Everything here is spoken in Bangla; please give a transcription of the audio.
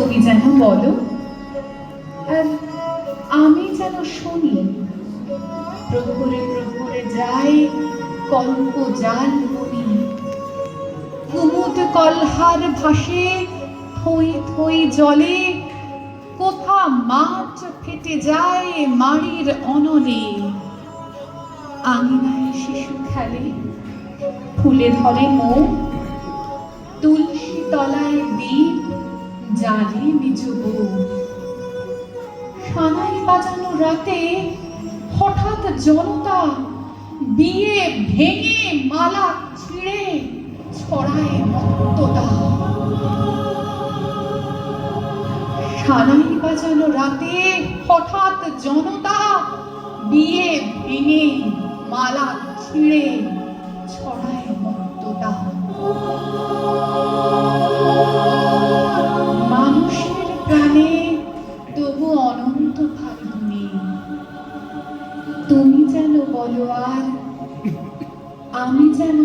তুমি যেন বলো আর আমি যেন শুনি। প্রহরে প্রহরে যায় কল্প জাল বনি, কুমুদ কলহার ভাসে থই থই জলে, কোথা মাছ ফেটে যায় মাড়ির অনলে। আঙিনায় শিশু খেলে, ফুলে ধরে মৌ, তুলসী তলায় দ্বীপ জালে নিজ বউ। সানাই বাজানো রাতে হঠাৎ জনতা, বিয়ে ভেঙে মালা ছিঁড়ে ছড়ায় মত্ততা। সানাই বাজানো রাতে হঠাৎ জনতা, বিয়ে ভেঙে মালা ছিঁড়ে ছড়ায় মত্ততা। মানুষের প্রাণে তবু অনন্ত ফাল্গুনে, তুমি যেন বলো আর আমি যেন